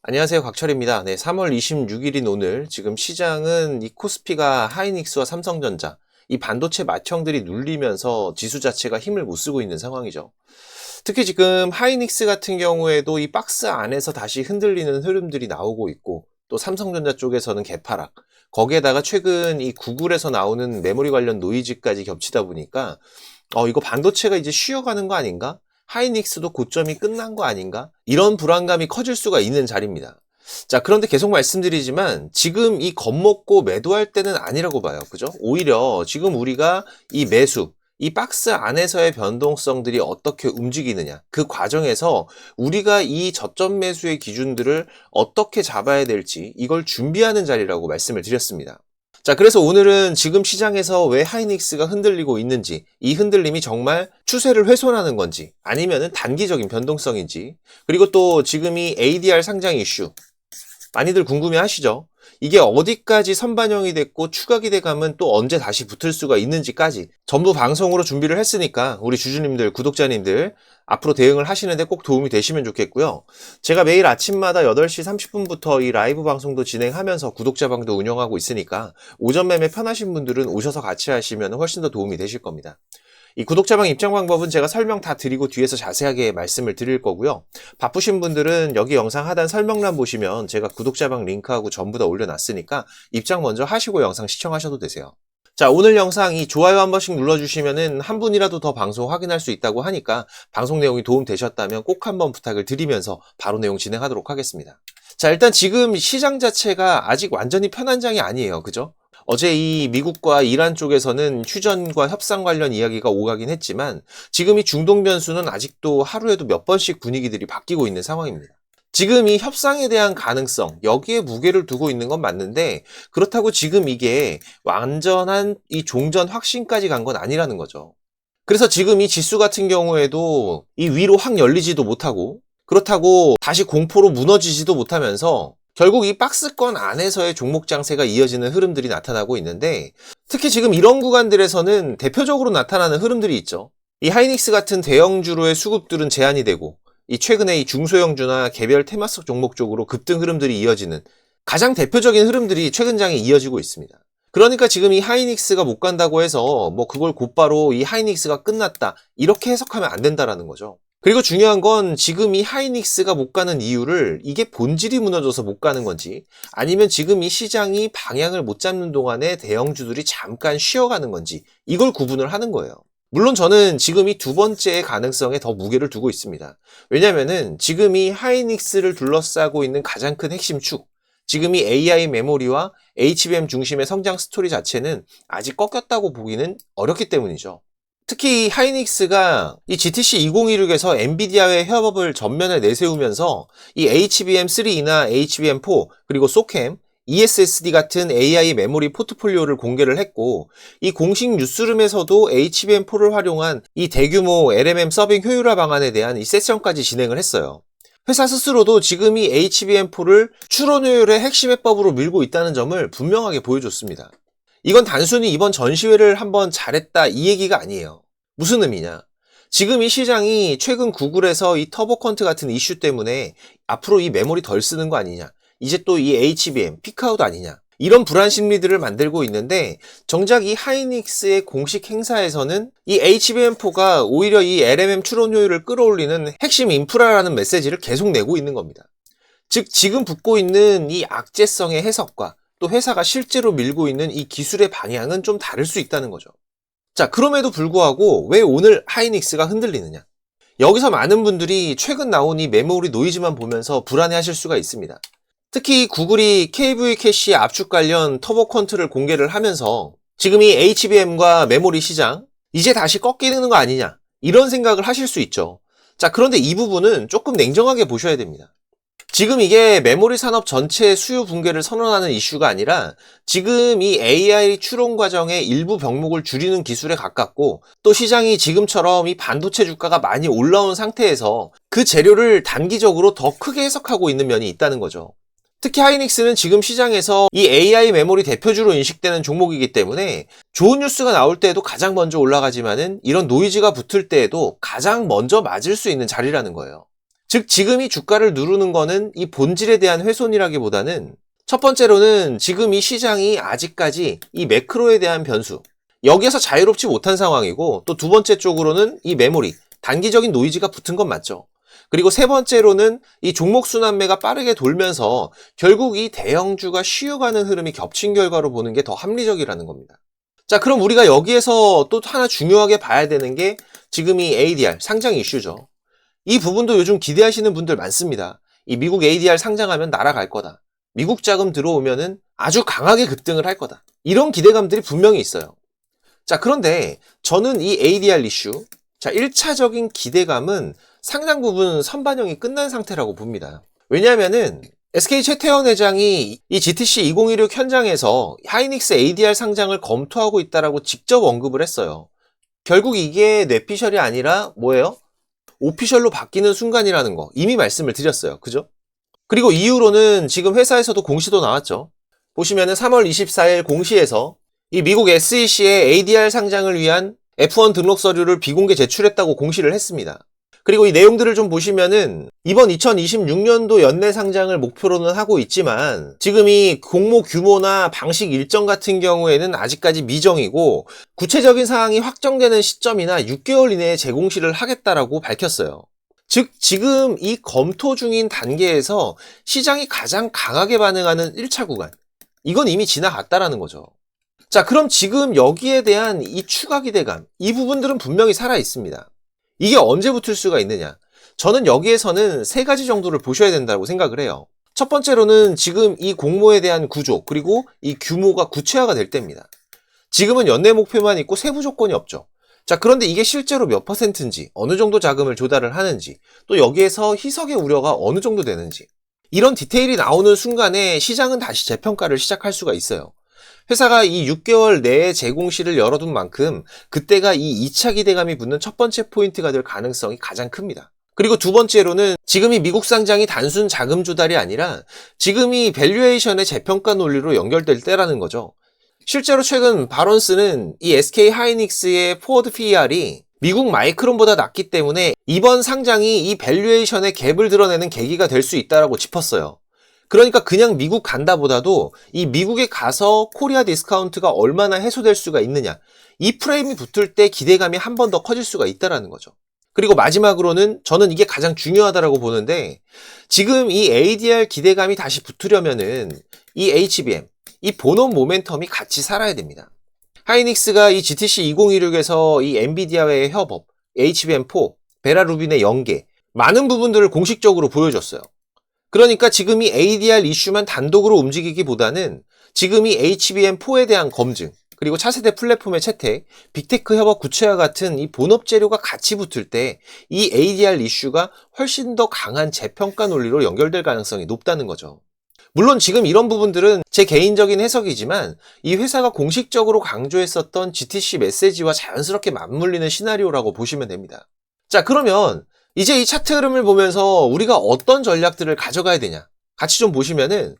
안녕하세요. 곽철입니다. 네, 3월 26일인 오늘 지금 시장은 이 코스피가 하이닉스와 삼성전자 이 반도체 맏형들이 눌리면서 지수 자체가 힘을 못 쓰고 있는 상황이죠. 특히 지금 하이닉스 같은 경우에도 이 박스 안에서 다시 흔들리는 흐름들이 나오고 있고, 또 삼성전자 쪽에서는 개파락, 거기에다가 최근 이 구글에서 나오는 메모리 관련 노이즈까지 겹치다 보니까 이거 반도체가 이제 쉬어가는 거 아닌가? 하이닉스도 고점이 끝난 거 아닌가? 이런 불안감이 커질 수가 있는 자리입니다. 자, 그런데 계속 말씀드리지만 지금 이 겁먹고 매도할 때는 아니라고 봐요. 그죠? 오히려 지금 우리가 이 매수, 이 박스 안에서의 변동성들이 어떻게 움직이느냐, 그 과정에서 우리가 이 저점 매수의 기준들을 어떻게 잡아야 될지 이걸 준비하는 자리라고 말씀을 드렸습니다. 자, 그래서 오늘은 지금 시장에서 왜 하이닉스가 흔들리고 있는지, 이 흔들림이 정말 추세를 훼손하는 건지, 아니면은 단기적인 변동성인지, 그리고 또 지금 이 ADR 상장 이슈, 많이들 궁금해 하시죠? 이게 어디까지 선반영이 됐고 추가 기대감은 또 언제 다시 붙을 수가 있는지까지 전부 방송으로 준비를 했으니까 우리 주주님들, 구독자님들 앞으로 대응을 하시는데 꼭 도움이 되시면 좋겠고요. 제가 매일 아침마다 8시 30분부터 이 라이브 방송도 진행하면서 구독자방도 운영하고 있으니까 오전 매매 편하신 분들은 오셔서 같이 하시면 훨씬 더 도움이 되실 겁니다. 이 구독자방 입장 방법은 제가 설명 다 드리고 뒤에서 자세하게 말씀을 드릴 거고요. 바쁘신 분들은 여기 영상 하단 설명란 보시면 제가 구독자방 링크하고 전부 다 올려놨으니까 입장 먼저 하시고 영상 시청하셔도 되세요. 자, 오늘 영상 이 좋아요 한 번씩 눌러주시면은 한 분이라도 더 방송 확인할 수 있다고 하니까 방송 내용이 도움 되셨다면 꼭 한번 부탁을 드리면서 바로 내용 진행하도록 하겠습니다. 자, 일단 지금 시장 자체가 아직 완전히 편한 장이 아니에요. 그죠? 어제 이 미국과 이란 쪽에서는 휴전과 협상 관련 이야기가 오가긴 했지만 지금 이 중동 변수는 아직도 하루에도 몇 번씩 분위기들이 바뀌고 있는 상황입니다. 지금 이 협상에 대한 가능성, 여기에 무게를 두고 있는 건 맞는데 그렇다고 지금 이게 완전한 이 종전 확신까지 간 건 아니라는 거죠. 그래서 지금 이 지수 같은 경우에도 이 위로 확 열리지도 못하고 그렇다고 다시 공포로 무너지지도 못하면서 결국 이 박스권 안에서의 종목 장세가 이어지는 흐름들이 나타나고 있는데, 특히 지금 이런 구간들에서는 대표적으로 나타나는 흐름들이 있죠. 이 하이닉스 같은 대형주로의 수급들은 제한이 되고, 이 최근에 이 중소형주나 개별 테마성 종목 쪽으로 급등 흐름들이 이어지는 가장 대표적인 흐름들이 최근 장에 이어지고 있습니다. 그러니까 지금 이 하이닉스가 못 간다고 해서 뭐 그걸 곧바로 이 하이닉스가 끝났다, 이렇게 해석하면 안 된다라는 거죠. 그리고 중요한 건 지금 이 하이닉스가 못 가는 이유를 이게 본질이 무너져서 못 가는 건지, 아니면 지금 이 시장이 방향을 못 잡는 동안에 대형주들이 잠깐 쉬어가는 건지, 이걸 구분을 하는 거예요. 물론 저는 지금 이 두 번째의 가능성에 더 무게를 두고 있습니다. 왜냐면은 지금 이 하이닉스를 둘러싸고 있는 가장 큰 핵심 축, 지금 이 AI 메모리와 HBM 중심의 성장 스토리 자체는 아직 꺾였다고 보기는 어렵기 때문이죠. 특히 하이닉스가 이 GTC 2016에서 엔비디아의 협업을 전면에 내세우면서 이 HBM3나 HBM4 그리고 소캠, ESSD 같은 AI 메모리 포트폴리오를 공개를 했고, 이 공식 뉴스룸에서도 HBM4를 활용한 이 대규모 LMM 서빙 효율화 방안에 대한 이 세션까지 진행을 했어요. 회사 스스로도 지금 이 HBM4를 추론 효율의 핵심 해법으로 밀고 있다는 점을 분명하게 보여줬습니다. 이건 단순히 이번 전시회를 한번 잘했다 이 얘기가 아니에요. 무슨 의미냐? 지금 이 시장이 최근 구글에서 이 터보컨트 같은 이슈 때문에 앞으로 이 메모리 덜 쓰는 거 아니냐? 이제 또 이 HBM, 피크아웃 아니냐? 이런 불안 심리들을 만들고 있는데, 정작 이 하이닉스의 공식 행사에서는 이 HBM4가 오히려 이 LMM 추론 효율을 끌어올리는 핵심 인프라라는 메시지를 계속 내고 있는 겁니다. 즉 지금 붙고 있는 이 악재성의 해석과 또 회사가 실제로 밀고 있는 이 기술의 방향은 좀 다를 수 있다는 거죠. 자, 그럼에도 불구하고 왜 오늘 하이닉스가 흔들리느냐? 여기서 많은 분들이 최근 나온 이 메모리 노이즈만 보면서 불안해하실 수가 있습니다. 특히 구글이 KV 캐시 압축 관련 터보 퀀트를 공개를 하면서 지금 이 HBM과 메모리 시장 이제 다시 꺾이는 거 아니냐, 이런 생각을 하실 수 있죠. 자, 그런데 이 부분은 조금 냉정하게 보셔야 됩니다. 지금 이게 메모리 산업 전체의 수요 붕괴를 선언하는 이슈가 아니라 지금 이 AI 추론 과정의 일부 병목을 줄이는 기술에 가깝고, 또 시장이 지금처럼 이 반도체 주가가 많이 올라온 상태에서 그 재료를 단기적으로 더 크게 해석하고 있는 면이 있다는 거죠. 특히 하이닉스는 지금 시장에서 이 AI 메모리 대표주로 인식되는 종목이기 때문에 좋은 뉴스가 나올 때에도 가장 먼저 올라가지만은 이런 노이즈가 붙을 때에도 가장 먼저 맞을 수 있는 자리라는 거예요. 즉 지금 이 주가를 누르는 거는 이 본질에 대한 훼손이라기보다는 첫 번째로는 지금 이 시장이 아직까지 이 매크로에 대한 변수, 여기에서 자유롭지 못한 상황이고, 또 두 번째 쪽으로는 이 메모리, 단기적인 노이즈가 붙은 건 맞죠. 그리고 세 번째로는 이 종목 순환매가 빠르게 돌면서 결국 이 대형주가 쉬어가는 흐름이 겹친 결과로 보는 게 더 합리적이라는 겁니다. 자, 그럼 우리가 여기에서 또 하나 중요하게 봐야 되는 게 지금 이 ADR 상장 이슈죠. 이 부분도 요즘 기대하시는 분들 많습니다. 이 미국 ADR 상장하면 날아갈 거다. 미국 자금 들어오면은 아주 강하게 급등을 할 거다. 이런 기대감들이 분명히 있어요. 자, 그런데 저는 이 ADR 이슈, 자, 1차적인 기대감은 상당 부분 선반영이 끝난 상태라고 봅니다. 왜냐하면은 SK 최태원 회장이 이 GTC 2016 현장에서 하이닉스 ADR 상장을 검토하고 있다라고 직접 언급을 했어요. 결국 이게 뇌피셜이 아니라 뭐예요? 오피셜로 바뀌는 순간이라는 거 이미 말씀을 드렸어요. 그죠? 그리고 이후로는 지금 회사에서도 공시도 나왔죠. 보시면은 3월 24일 공시에서 이 미국 SEC의 ADR 상장을 위한 F1 등록 서류를 비공개 제출했다고 공시를 했습니다. 그리고 이 내용들을 좀 보시면은 이번 2026년도 연내 상장을 목표로는 하고 있지만 지금 이 공모 규모나 방식 일정 같은 경우에는 아직까지 미정이고 구체적인 사항이 확정되는 시점이나 6개월 이내에 재공시를 하겠다라고 밝혔어요. 즉 지금 이 검토 중인 단계에서 시장이 가장 강하게 반응하는 1차 구간, 이건 이미 지나갔다라는 거죠. 자, 그럼 지금 여기에 대한 이 추가 기대감, 이 부분들은 분명히 살아 있습니다. 이게 언제 붙을 수가 있느냐? 저는 여기에서는 세 가지 정도를 보셔야 된다고 생각을 해요. 첫 번째로는 지금 이 공모에 대한 구조, 그리고 이 규모가 구체화가 될 때입니다. 지금은 연내 목표만 있고 세부 조건이 없죠. 자, 그런데 이게 실제로 몇 %인지, 어느 정도 자금을 조달을 하는지, 또 여기에서 희석의 우려가 어느 정도 되는지, 이런 디테일이 나오는 순간에 시장은 다시 재평가를 시작할 수가 있어요. 회사가 이 6개월 내에 재공시를 열어둔 만큼 그때가 이 2차 기대감이 붙는 첫 번째 포인트가 될 가능성이 가장 큽니다. 그리고 두 번째로는 지금 이 미국 상장이 단순 자금 조달이 아니라 지금 이 밸류에이션의 재평가 논리로 연결될 때라는 거죠. 실제로 최근 바론스는 이 SK 하이닉스의 포워드 PER이 미국 마이크론보다 낮기 때문에 이번 상장이 이 밸류에이션의 갭을 드러내는 계기가 될 수 있다고 짚었어요. 그러니까 그냥 미국 간다보다도 이 미국에 가서 코리아 디스카운트가 얼마나 해소될 수가 있느냐, 이 프레임이 붙을 때 기대감이 한 번 더 커질 수가 있다는 거죠. 그리고 마지막으로는 저는 이게 가장 중요하다고 보는데 지금 이 ADR 기대감이 다시 붙으려면은 이 HBM, 이 본업 모멘텀이 같이 살아야 됩니다. 하이닉스가 이 GTC 2016에서 이 엔비디아와의 협업, HBM4, 베라루빈의 연계, 많은 부분들을 공식적으로 보여줬어요. 그러니까 지금 이 ADR 이슈만 단독으로 움직이기보다는 지금 이 HBM4에 대한 검증, 그리고 차세대 플랫폼의 채택, 빅테크 협업 구체화 같은 이 본업 재료가 같이 붙을 때 이 ADR 이슈가 훨씬 더 강한 재평가 논리로 연결될 가능성이 높다는 거죠. 물론 지금 이런 부분들은 제 개인적인 해석이지만 이 회사가 공식적으로 강조했었던 GTC 메시지와 자연스럽게 맞물리는 시나리오라고 보시면 됩니다. 자, 그러면 이제 이 차트 흐름을 보면서 우리가 어떤 전략들을 가져가야 되냐, 같이 좀 보시면은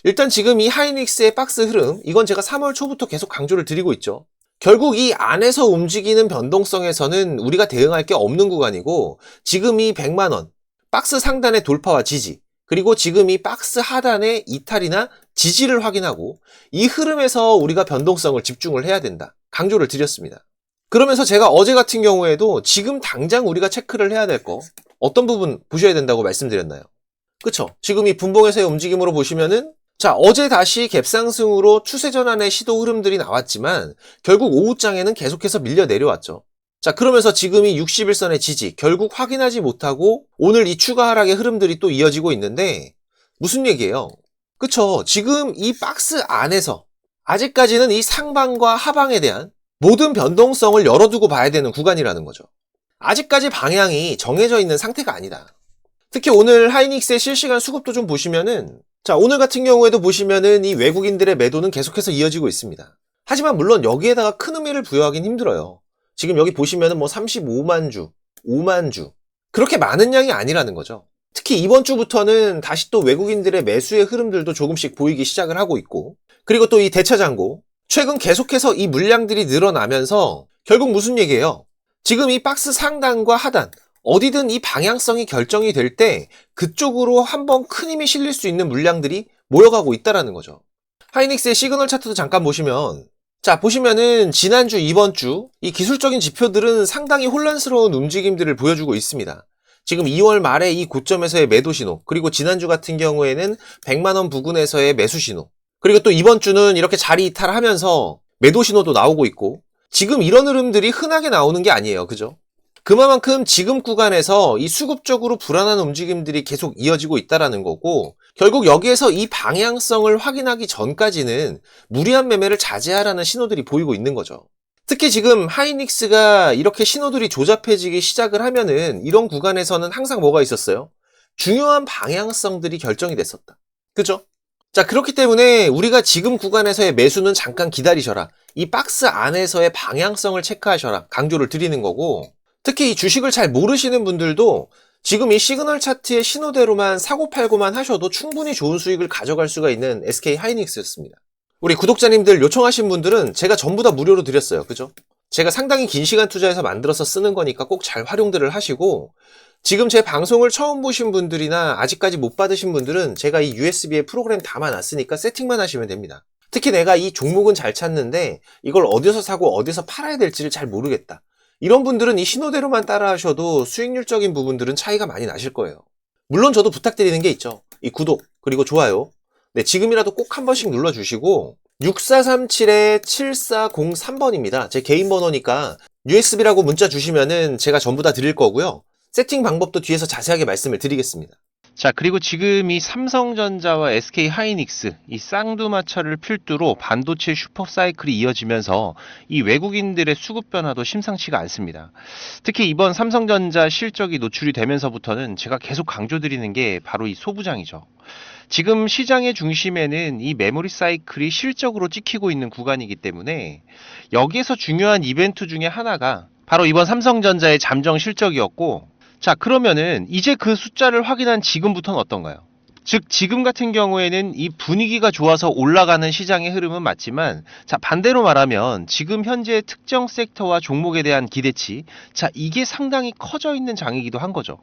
일단 지금 이 하이닉스의 박스 흐름, 이건 제가 3월 초부터 계속 강조를 드리고 있죠. 결국 이 안에서 움직이는 변동성에서는 우리가 대응할 게 없는 구간이고 지금 이 100만원 박스 상단의 돌파와 지지, 그리고 지금 이 박스 하단의 이탈이나 지지를 확인하고 이 흐름에서 우리가 변동성을 집중을 해야 된다, 강조를 드렸습니다. 그러면서 제가 어제 같은 경우에도 지금 당장 우리가 체크를 해야 될 거 어떤 부분 보셔야 된다고 말씀드렸나요? 그쵸? 지금 이 분봉에서의 움직임으로 보시면은 자, 어제 다시 갭상승으로 추세 전환의 시도 흐름들이 나왔지만 결국 오후장에는 계속해서 밀려 내려왔죠. 자, 그러면서 지금 이 61선의 지지 결국 확인하지 못하고 오늘 이 추가 하락의 흐름들이 또 이어지고 있는데 무슨 얘기예요? 그쵸? 지금 이 박스 안에서 아직까지는 이 상방과 하방에 대한 모든 변동성을 열어두고 봐야 되는 구간이라는 거죠. 아직까지 방향이 정해져 있는 상태가 아니다. 특히 오늘 하이닉스의 실시간 수급도 좀 보시면은 자, 오늘 같은 경우에도 보시면은 이 외국인들의 매도는 계속해서 이어지고 있습니다. 하지만 물론 여기에다가 큰 의미를 부여하긴 힘들어요. 지금 여기 보시면은 뭐 35만 주, 5만 주, 그렇게 많은 양이 아니라는 거죠. 특히 이번 주부터는 다시 또 외국인들의 매수의 흐름들도 조금씩 보이기 시작을 하고 있고, 그리고 또 이 대차장고, 최근 계속해서 이 물량들이 늘어나면서 결국 무슨 얘기예요? 지금 이 박스 상단과 하단 어디든 이 방향성이 결정이 될 때 그쪽으로 한번 큰 힘이 실릴 수 있는 물량들이 모여가고 있다라는 거죠. 하이닉스의 시그널 차트도 잠깐 보시면, 자, 보시면은 지난주, 이번주 이 기술적인 지표들은 상당히 혼란스러운 움직임들을 보여주고 있습니다. 지금 2월 말에 이 고점에서의 매도 신호, 그리고 지난주 같은 경우에는 100만원 부근에서의 매수 신호, 그리고 또 이번 주는 이렇게 자리 이탈하면서 매도 신호도 나오고 있고, 지금 이런 흐름들이 흔하게 나오는 게 아니에요. 그죠? 그만큼 지금 구간에서 이 수급적으로 불안한 움직임들이 계속 이어지고 있다라는 거고, 결국 여기에서 이 방향성을 확인하기 전까지는 무리한 매매를 자제하라는 신호들이 보이고 있는 거죠. 특히 지금 하이닉스가 이렇게 신호들이 조잡해지기 시작을 하면은 이런 구간에서는 항상 뭐가 있었어요? 중요한 방향성들이 결정이 됐었다. 그죠? 자, 그렇기 때문에 우리가 지금 구간에서의 매수는 잠깐 기다리셔라. 이 박스 안에서의 방향성을 체크하셔라. 강조를 드리는 거고, 특히 이 주식을 잘 모르시는 분들도 지금 이 시그널 차트의 신호대로만 사고팔고만 하셔도 충분히 좋은 수익을 가져갈 수가 있는 SK 하이닉스였습니다. 우리 구독자님들 요청하신 분들은 제가 전부 다 무료로 드렸어요. 그죠? 제가 상당히 긴 시간 투자해서 만들어서 쓰는 거니까 꼭 잘 활용들을 하시고, 지금 제 방송을 처음 보신 분들이나 아직까지 못 받으신 분들은 제가 이 USB에 프로그램 담아놨으니까 세팅만 하시면 됩니다. 특히 내가 이 종목은 잘 찾는데 이걸 어디서 사고 어디서 팔아야 될지를 잘 모르겠다. 이런 분들은 이 신호대로만 따라 하셔도 수익률적인 부분들은 차이가 많이 나실 거예요. 물론 저도 부탁드리는 게 있죠. 이 구독, 그리고 좋아요. 네, 지금이라도 꼭 한 번씩 눌러주시고, 6437-7403번입니다. 제 개인 번호니까 USB라고 문자 주시면은 제가 전부 다 드릴 거고요. 세팅 방법도 뒤에서 자세하게 말씀을 드리겠습니다. 자, 그리고 지금 이 삼성전자와 SK 하이닉스, 이 쌍두마차를 필두로 반도체 슈퍼 사이클이 이어지면서 이 외국인들의 수급 변화도 심상치가 않습니다. 특히 이번 삼성전자 실적이 노출이 되면서부터는 제가 계속 강조드리는 게 바로 이 소부장이죠. 지금 시장의 중심에는 이 메모리 사이클이 실적으로 찍히고 있는 구간이기 때문에 여기에서 중요한 이벤트 중에 하나가 바로 이번 삼성전자의 잠정 실적이었고, 자, 그러면은 이제 그 숫자를 확인한 지금부터는 어떤가요? 즉, 지금 같은 경우에는 이 분위기가 좋아서 올라가는 시장의 흐름은 맞지만, 자, 반대로 말하면 지금 현재 특정 섹터와 종목에 대한 기대치, 자, 이게 상당히 커져 있는 장이기도 한 거죠.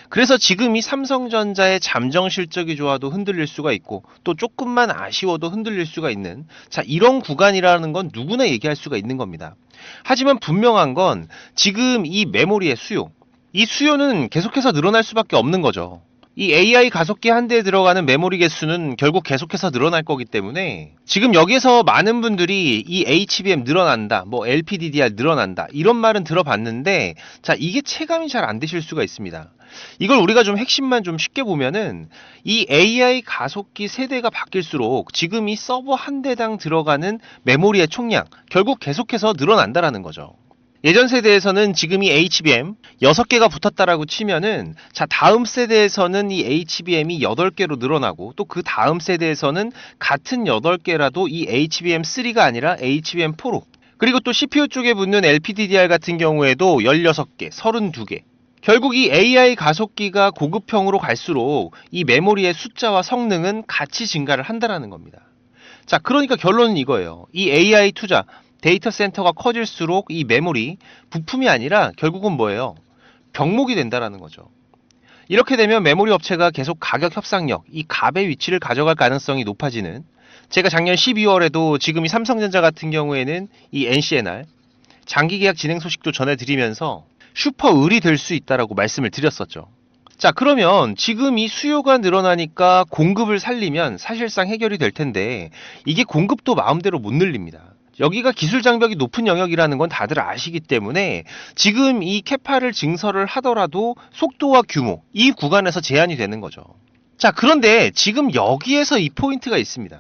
그래서 지금 이 삼성전자의 잠정 실적이 좋아도 흔들릴 수가 있고, 또 조금만 아쉬워도 흔들릴 수가 있는, 자, 이런 구간이라는 건 누구나 얘기할 수가 있는 겁니다. 하지만 분명한 건 지금 이 메모리의 수요, 이 수요는 계속해서 늘어날 수밖에 없는 거죠. 이 AI 가속기 한 대에 들어가는 메모리 개수는 결국 계속해서 늘어날 거기 때문에 지금 여기에서 많은 분들이 이 HBM 늘어난다, 뭐 LPDDR 늘어난다, 이런 말은 들어봤는데, 자, 이게 체감이 잘 안 되실 수가 있습니다. 이걸 우리가 좀 핵심만 좀 쉽게 보면은 이 AI 가속기 세대가 바뀔수록 지금 이 서버 한 대당 들어가는 메모리의 총량 결국 계속해서 늘어난다라는 거죠. 예전 세대에서는 지금 이 HBM 6개가 붙었다라고 치면은, 자, 다음 세대에서는 이 HBM이 8개로 늘어나고, 또 그 다음 세대에서는 같은 8개라도 이 HBM3가 아니라 HBM4로, 그리고 또 CPU 쪽에 붙는 LPDDR 같은 경우에도 16개, 32개. 결국 이 AI 가속기가 고급형으로 갈수록 이 메모리의 숫자와 성능은 같이 증가를 한다라는 겁니다. 자, 그러니까 결론은 이거예요. 이 AI 투자, 데이터 센터가 커질수록 이 메모리, 부품이 아니라 결국은 뭐예요? 병목이 된다라는 거죠. 이렇게 되면 메모리 업체가 계속 가격 협상력, 이 갑의 위치를 가져갈 가능성이 높아지는, 제가 작년 12월에도 지금 이 삼성전자 같은 경우에는 이 NCNR 장기 계약 진행 소식도 전해드리면서 슈퍼 을이 될 수 있다라고 말씀을 드렸었죠. 자, 그러면 지금 이 수요가 늘어나니까 공급을 살리면 사실상 해결이 될 텐데, 이게 공급도 마음대로 못 늘립니다. 여기가 기술 장벽이 높은 영역이라는 건 다들 아시기 때문에 지금 이 캐파를 증설을 하더라도 속도와 규모, 이 구간에서 제한이 되는 거죠. 자, 그런데 지금 여기에서 이 포인트가 있습니다.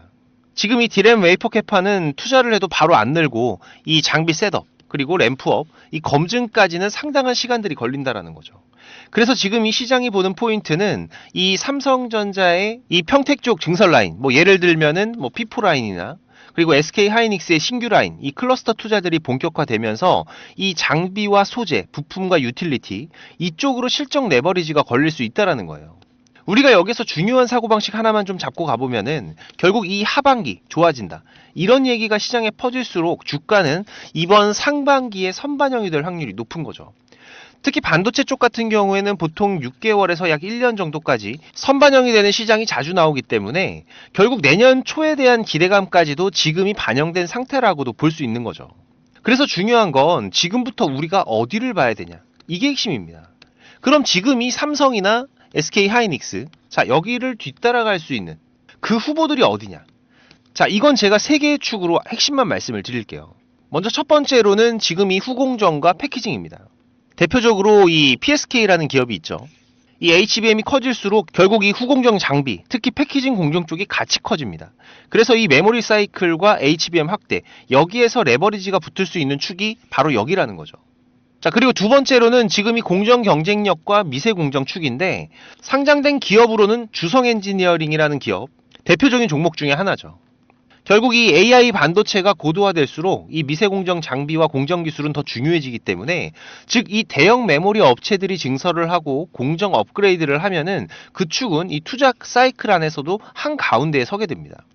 지금 이 디램 웨이퍼 캐파는 투자를 해도 바로 안 늘고, 이 장비 셋업, 그리고 램프업, 이 검증까지는 상당한 시간들이 걸린다라는 거죠. 그래서 지금 이 시장이 보는 포인트는 이 삼성전자의 이 평택 쪽 증설 라인, 뭐 예를 들면은 뭐 P4 라인이나, 그리고 SK 하이닉스의 신규 라인, 이 클러스터 투자들이 본격화되면서 이 장비와 소재, 부품과 유틸리티, 이쪽으로 실적 레버리지가 걸릴 수 있다라는 거예요. 우리가 여기서 중요한 사고방식 하나만 좀 잡고 가보면은 결국 이 하반기 좋아진다, 이런 얘기가 시장에 퍼질수록 주가는 이번 상반기에 선반영이 될 확률이 높은 거죠. 특히 반도체 쪽 같은 경우에는 보통 6개월에서 약 1년 정도까지 선반영이 되는 시장이 자주 나오기 때문에 결국 내년 초에 대한 기대감까지도 지금이 반영된 상태라고도 볼 수 있는 거죠. 그래서 중요한 건 지금부터 우리가 어디를 봐야 되냐. 이게 핵심입니다. 그럼 지금 이 삼성이나 SK 하이닉스, 자, 여기를 뒤따라갈 수 있는 그 후보들이 어디냐. 자, 이건 제가 세 개의 축으로 핵심만 말씀을 드릴게요. 먼저 첫 번째로는 지금 이 후공정과 패키징입니다. 대표적으로 이 PSK라는 기업이 있죠. 이 HBM이 커질수록 결국 이 후공정 장비, 특히 패키징 공정 쪽이 같이 커집니다. 그래서 이 메모리 사이클과 HBM 확대, 여기에서 레버리지가 붙을 수 있는 축이 바로 여기라는 거죠. 자, 그리고 두 번째로는 지금 이 공정 경쟁력과 미세 공정 축인데, 상장된 기업으로는 주성 엔지니어링이라는 기업, 대표적인 종목 중에 하나죠. 결국 이 AI 반도체가 고도화될수록 이 미세공정 장비와 공정 기술은 더 중요해지기 때문에, 즉 이 대형 메모리 업체들이 증설을 하고 공정 업그레이드를 하면은 그 축은 이 투자 사이클 안에서도 한가운데에 서게 됩니다.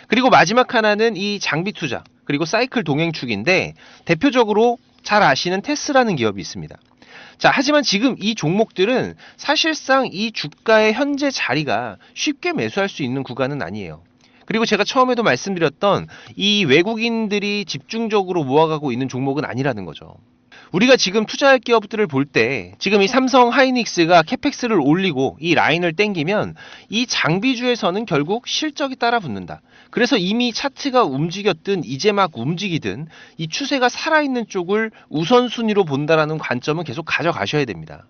그리고 마지막 하나는 이 장비 투자 그리고 사이클 동행 축인데, 대표적으로 잘 아시는 테스라는 기업이 있습니다. 자, 하지만 지금 이 종목들은 사실상 이 주가의 현재 자리가 쉽게 매수할 수 있는 구간은 아니에요. 그리고 제가 처음에도 말씀드렸던 이 외국인들이 집중적으로 모아가고 있는 종목은 아니라는 거죠. 우리가 지금 투자할 기업들을 볼 때 지금 이 삼성 하이닉스가 캐펙스를 올리고 이 라인을 땡기면 이 장비주에서는 결국 실적이 따라 붙는다. 그래서 이미 차트가 움직였든 이제 막 움직이든 이 추세가 살아있는 쪽을 우선순위로 본다라는 관점은 계속 가져가셔야 됩니다.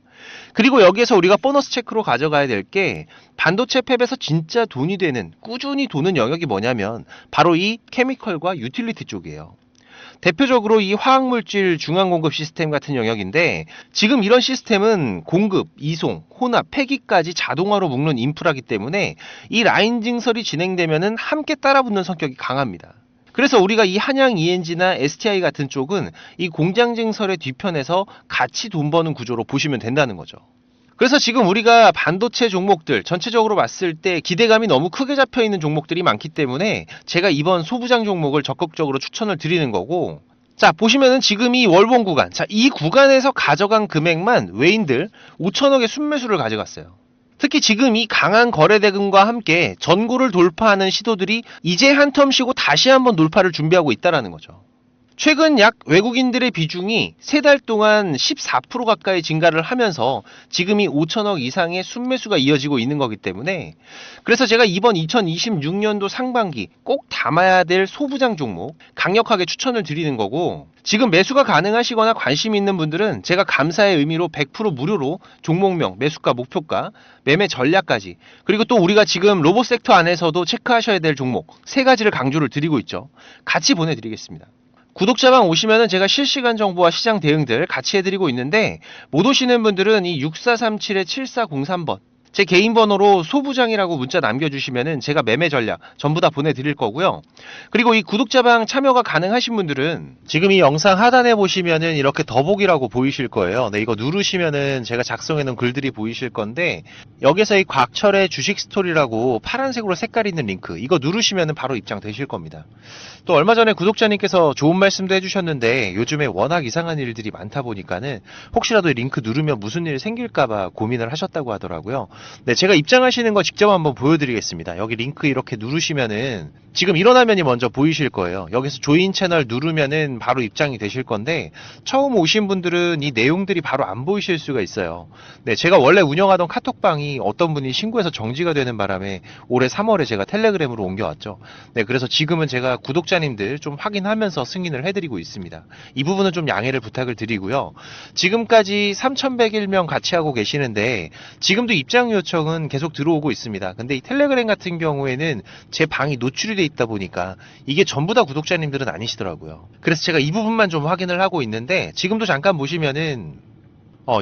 그리고 여기에서 우리가 보너스 체크로 가져가야 될 게, 반도체 팹에서 진짜 돈이 되는, 꾸준히 도는 영역이 뭐냐면 바로 이 케미컬과 유틸리티 쪽이에요. 대표적으로 이 화학물질 중앙공급 시스템 같은 영역인데, 지금 이런 시스템은 공급, 이송, 혼합, 폐기까지 자동화로 묶는 인프라기 때문에 이 라인 증설이 진행되면은 함께 따라붙는 성격이 강합니다. 그래서 우리가 이 한양 ENG나 STI 같은 쪽은 이 공장 증설의 뒤편에서 같이 돈 버는 구조로 보시면 된다는 거죠. 그래서 지금 우리가 반도체 종목들 전체적으로 봤을 때 기대감이 너무 크게 잡혀 있는 종목들이 많기 때문에 제가 이번 소부장 종목을 적극적으로 추천을 드리는 거고, 자, 보시면은 지금 이 월봉 구간, 자, 이 구간에서 가져간 금액만 외인들 5천억의 순매수를 가져갔어요. 특히 지금 이 강한 거래 대금과 함께 전고를 돌파하는 시도들이 이제 한 텀 쉬고 다시 한번 돌파를 준비하고 있다는 거죠. 최근 약 외국인들의 비중이 3달 동안 14% 가까이 증가를 하면서 지금이 5천억 이상의 순매수가 이어지고 있는 거기 때문에, 그래서 제가 이번 2026년도 상반기 꼭 담아야 될 소부장 종목 강력하게 추천을 드리는 거고, 지금 매수가 가능하시거나 관심 있는 분들은 제가 감사의 의미로 100% 무료로 종목명, 매수가, 목표가, 매매 전략까지, 그리고 또 우리가 지금 로봇 섹터 안에서도 체크하셔야 될 종목 3가지를 강조를 드리고 있죠. 같이 보내드리겠습니다. 구독자방 오시면은 제가 실시간 정보와 시장 대응들 같이 해드리고 있는데, 못 오시는 분들은 이 6437-7403번 제 개인 번호로 소부장이라고 문자 남겨주시면은 제가 매매 전략 전부 다 보내드릴 거고요. 그리고 이 구독자방 참여가 가능하신 분들은 지금 이 영상 하단에 보시면은 이렇게 더보기라고 보이실 거예요. 네, 이거 누르시면은 제가 작성해 놓은 글들이 보이실 건데, 여기서 이 곽철의 주식 스토리라고 파란색으로 색깔 있는 링크, 이거 누르시면은 바로 입장되실 겁니다. 또 얼마 전에 구독자님께서 좋은 말씀도 해주셨는데, 요즘에 워낙 이상한 일들이 많다 보니까는 혹시라도 이 링크 누르면 무슨 일 생길까봐 고민을 하셨다고 하더라고요. 네, 제가 입장하시는 거 직접 한번 보여드리겠습니다. 여기 링크 이렇게 누르시면은 지금 이런 화면이 먼저 보이실 거예요. 여기서 조인 채널 누르면은 바로 입장이 되실 건데, 처음 오신 분들은 이 내용들이 바로 안 보이실 수가 있어요. 네, 제가 원래 운영하던 카톡방이 어떤 분이 신고해서 정지가 되는 바람에 올해 3월에 제가 텔레그램으로 옮겨왔죠. 네, 그래서 지금은 제가 구독자님들 좀 확인하면서 승인을 해드리고 있습니다. 이 부분은 좀 양해를 부탁을 드리고요. 지금까지 3,101명 같이 하고 계시는데 지금도 입장 요청은 계속 들어오고 있습니다. 근데 이 텔레그램 같은 경우에는 제 방이 노출이 돼 있다 보니까 이게 전부 다 구독자님들은 아니시더라고요. 그래서 제가 이 부분만 좀 확인을 하고 있는데, 지금도 잠깐 보시면은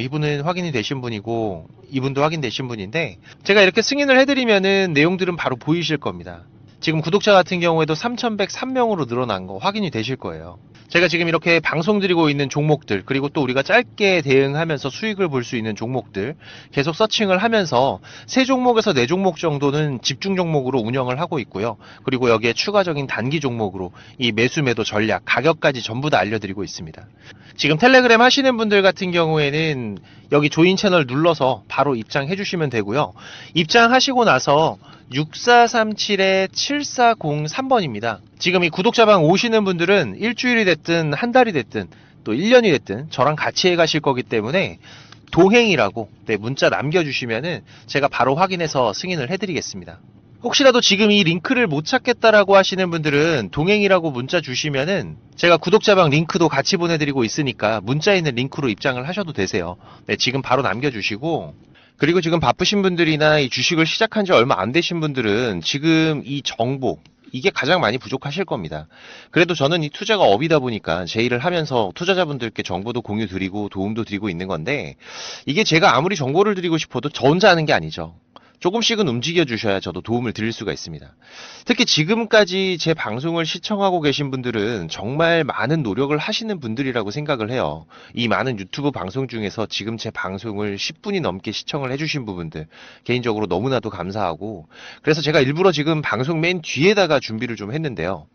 이분은 확인이 되신 분이고 이분도 확인되신 분인데, 제가 이렇게 승인을 해드리면은 내용들은 바로 보이실 겁니다. 지금 구독자 같은 경우에도 3,103명으로 늘어난 거 확인이 되실 거예요. 제가 지금 이렇게 방송 드리고 있는 종목들, 그리고 또 우리가 짧게 대응하면서 수익을 볼 수 있는 종목들 계속 서칭을 하면서 3종목에서 4종목 정도는 집중 종목으로 운영을 하고 있고요. 그리고 여기에 추가적인 단기 종목으로 이 매수 매도 전략, 가격까지 전부 다 알려드리고 있습니다. 지금 텔레그램 하시는 분들 같은 경우에는 여기 조인 채널 눌러서 바로 입장해 주시면 되고요. 입장하시고 나서 6437-7403번입니다. 지금 이 구독자방 오시는 분들은 일주일이 됐든 한 달이 됐든 또 1년이 됐든 저랑 같이 해 가실 거기 때문에 동행이라고 문자 남겨주시면은 제가 바로 확인해서 승인을 해드리겠습니다. 혹시라도 지금 이 링크를 못 찾겠다라고 하시는 분들은 동행이라고 문자 주시면은 제가 구독자방 링크도 같이 보내드리고 있으니까 문자에 있는 링크로 입장을 하셔도 되세요. 네, 지금 바로 남겨주시고, 그리고 지금 바쁘신 분들이나 이 주식을 시작한 지 얼마 안 되신 분들은 지금 이 정보, 이게 가장 많이 부족하실 겁니다. 그래도 저는 이 투자가 업이다 보니까 제 일을 하면서 투자자분들께 정보도 공유 드리고 도움도 드리고 있는 건데, 이게 제가 아무리 정보를 드리고 싶어도 저 혼자 하는 게 아니죠. 조금씩은 움직여 주셔야 저도 도움을 드릴 수가 있습니다. 특히 지금까지 제 방송을 시청하고 계신 분들은 정말 많은 노력을 하시는 분들이라고 생각을 해요. 이 많은 유튜브 방송 중에서 지금 제 방송을 10분이 넘게 시청을 해주신 부분들 개인적으로 너무나도 감사하고, 그래서 제가 일부러 지금 방송 맨 뒤에다가 준비를 좀 했는데요.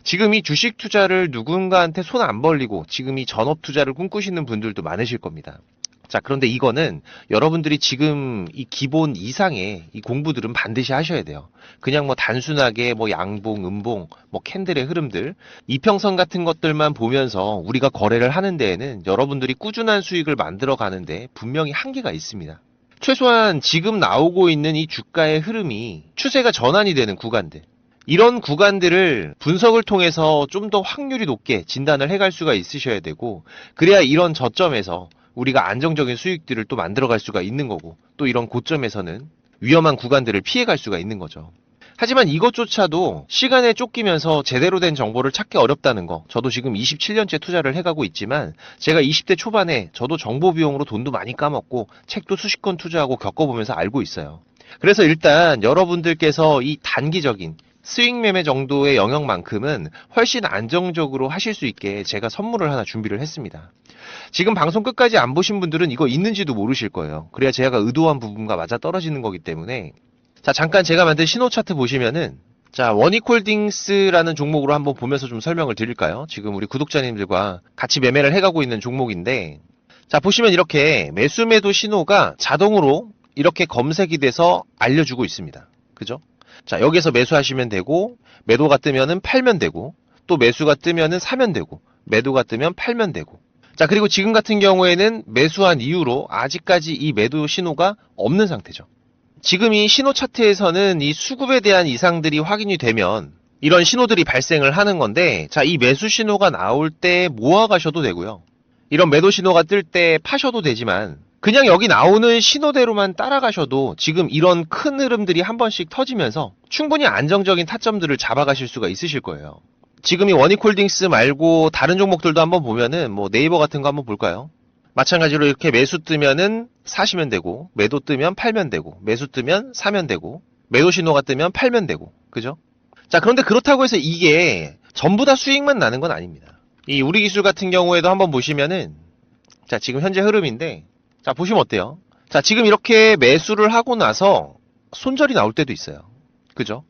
지금 이 주식 투자를 누군가한테 손 안 벌리고 지금 이 전업 투자를 꿈꾸시는 분들도 많으실 겁니다. 자, 그런데 이거는 여러분들이 지금 이 기본 이상의 이 공부들은 반드시 하셔야 돼요. 그냥 뭐 단순하게 뭐 양봉, 음봉, 뭐 캔들의 흐름들, 이평선 같은 것들만 보면서 우리가 거래를 하는 데에는 여러분들이 꾸준한 수익을 만들어 가는데 분명히 한계가 있습니다. 최소한 지금 나오고 있는 이 주가의 흐름이 추세가 전환이 되는 구간들, 이런 구간들을 분석을 통해서 좀 더 확률이 높게 진단을 해갈 수가 있으셔야 되고, 그래야 이런 저점에서 우리가 안정적인 수익들을 또 만들어갈 수가 있는 거고, 또 이런 고점에서는 위험한 구간들을 피해갈 수가 있는 거죠. 하지만 이것조차도 시간에 쫓기면서 제대로 된 정보를 찾기 어렵다는 거, 저도 지금 27년째 투자를 해가고 있지만 제가 20대 초반에 저도 정보 비용으로 돈도 많이 까먹고 책도 수십 권 투자하고 겪어보면서 알고 있어요. 그래서 일단 여러분들께서 이 단기적인 수익 매매 정도의 영역만큼은 훨씬 안정적으로 하실 수 있게 제가 선물을 하나 준비를 했습니다. 지금 방송 끝까지 안 보신 분들은 이거 있는지도 모르실 거예요. 그래야 제가 의도한 부분과 맞아 떨어지는 거기 때문에. 자, 잠깐 제가 만든 신호 차트 보시면은, 자, 원익홀딩스라는 종목으로 한번 보면서 좀 설명을 드릴까요? 지금 우리 구독자님들과 같이 매매를 해가고 있는 종목인데, 자, 보시면 이렇게 매수 매도 신호가 자동으로 이렇게 검색이 돼서 알려주고 있습니다. 그죠? 자, 여기서 매수하시면 되고, 매도가 뜨면은 팔면 되고, 또 매수가 뜨면은 사면 되고, 매도가 뜨면 팔면 되고. 자, 그리고 지금 같은 경우에는 매수한 이후로 아직까지 이 매도 신호가 없는 상태죠. 지금 이 신호 차트에서는 이 수급에 대한 이상들이 확인이 되면 이런 신호들이 발생을 하는 건데, 자, 이 매수 신호가 나올 때 모아가셔도 되고요. 이런 매도 신호가 뜰 때 파셔도 되지만, 그냥 여기 나오는 신호대로만 따라가셔도 지금 이런 큰 흐름들이 한 번씩 터지면서 충분히 안정적인 타점들을 잡아가실 수가 있으실 거예요. 지금 이 원익홀딩스 말고 다른 종목들도 한번 보면은 뭐 네이버 같은 거 한번 볼까요? 마찬가지로 이렇게 매수 뜨면은 사시면 되고, 매도 뜨면 팔면 되고, 매수 뜨면 사면 되고, 매도 신호가 뜨면 팔면 되고, 그죠? 자, 그런데 그렇다고 해서 이게 전부 다 수익만 나는 건 아닙니다. 이 우리 기술 같은 경우에도 한번 보시면은, 자, 지금 현재 흐름인데, 자, 보시면 어때요? 자, 지금 이렇게 매수를 하고 나서 손절이 나올 때도 있어요. 그죠?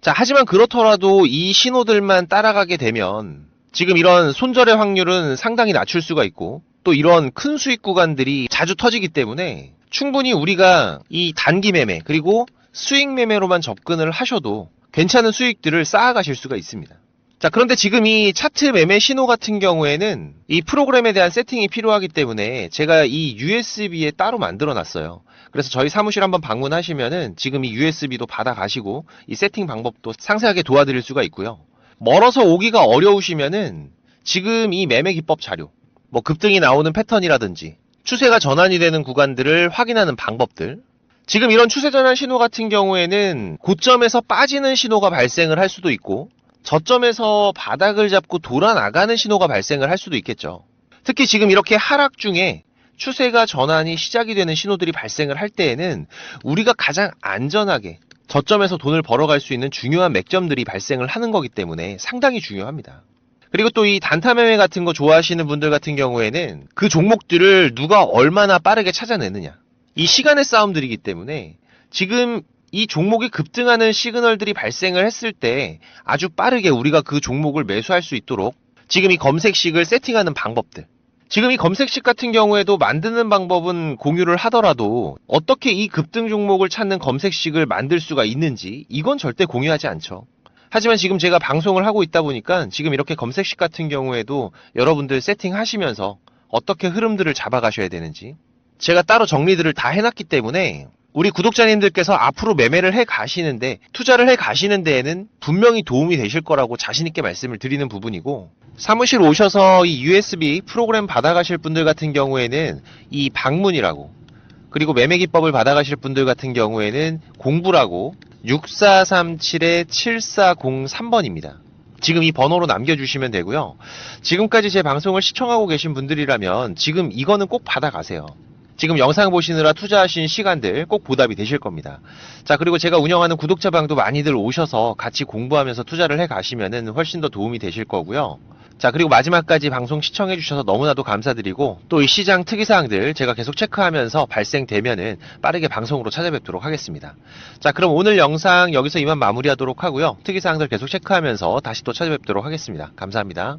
자, 하지만 그렇더라도 이 신호들만 따라가게 되면 지금 이런 손절의 확률은 상당히 낮출 수가 있고, 또 이런 큰 수익 구간들이 자주 터지기 때문에 충분히 우리가 이 단기 매매 그리고 수익 매매로만 접근을 하셔도 괜찮은 수익들을 쌓아가실 수가 있습니다. 자, 그런데 지금 이 차트 매매 신호 같은 경우에는 이 프로그램에 대한 세팅이 필요하기 때문에 제가 이 USB에 따로 만들어 놨어요. 그래서 저희 사무실 한번 방문하시면은 지금 이 USB도 받아 가시고 이 세팅 방법도 상세하게 도와드릴 수가 있고요. 멀어서 오기가 어려우시면은 지금 이 매매 기법 자료, 뭐 급등이 나오는 패턴이라든지 추세가 전환이 되는 구간들을 확인하는 방법들, 지금 이런 추세 전환 신호 같은 경우에는 고점에서 빠지는 신호가 발생을 할 수도 있고, 저점에서 바닥을 잡고 돌아 나가는 신호가 발생을 할 수도 있겠죠. 특히 지금 이렇게 하락 중에 추세가 전환이 시작이 되는 신호들이 발생을 할 때에는 우리가 가장 안전하게 저점에서 돈을 벌어갈 수 있는 중요한 맥점들이 발생을 하는 거기 때문에 상당히 중요합니다. 그리고 또 이 단타 매매 같은 거 좋아하시는 분들 같은 경우에는 그 종목들을 누가 얼마나 빠르게 찾아내느냐. 이 시간의 싸움들이기 때문에 지금 이 종목이 급등하는 시그널들이 발생을 했을 때 아주 빠르게 우리가 그 종목을 매수할 수 있도록 지금 이 검색식을 세팅하는 방법들. 지금 이 검색식 같은 경우에도 만드는 방법은 공유를 하더라도 어떻게 이 급등 종목을 찾는 검색식을 만들 수가 있는지 이건 절대 공유하지 않죠. 하지만 지금 제가 방송을 하고 있다 보니까 지금 이렇게 검색식 같은 경우에도 여러분들 세팅하시면서 어떻게 흐름들을 잡아가셔야 되는지 제가 따로 정리들을 다 해놨기 때문에 우리 구독자님들께서 앞으로 매매를 해 가시는데 투자를 해 가시는 데에는 분명히 도움이 되실 거라고 자신있게 말씀을 드리는 부분이고 사무실 오셔서 이 USB 프로그램 받아가실 분들 같은 경우에는 이 방문이라고 그리고 매매 기법을 받아가실 분들 같은 경우에는 공부라고 6437-7403번입니다. 지금 이 번호로 남겨주시면 되고요. 지금까지 제 방송을 시청하고 계신 분들이라면 지금 이거는 꼭 받아가세요. 지금 영상 보시느라 투자하신 시간들 꼭 보답이 되실 겁니다. 자, 그리고 제가 운영하는 구독자방도 많이들 오셔서 같이 공부하면서 투자를 해 가시면은 훨씬 더 도움이 되실 거고요. 자, 그리고 마지막까지 방송 시청해 주셔서 너무나도 감사드리고 또 이 시장 특이사항들 제가 계속 체크하면서 발생되면은 빠르게 방송으로 찾아뵙도록 하겠습니다. 자, 그럼 오늘 영상 여기서 이만 마무리하도록 하고요. 특이사항들 계속 체크하면서 다시 또 찾아뵙도록 하겠습니다. 감사합니다.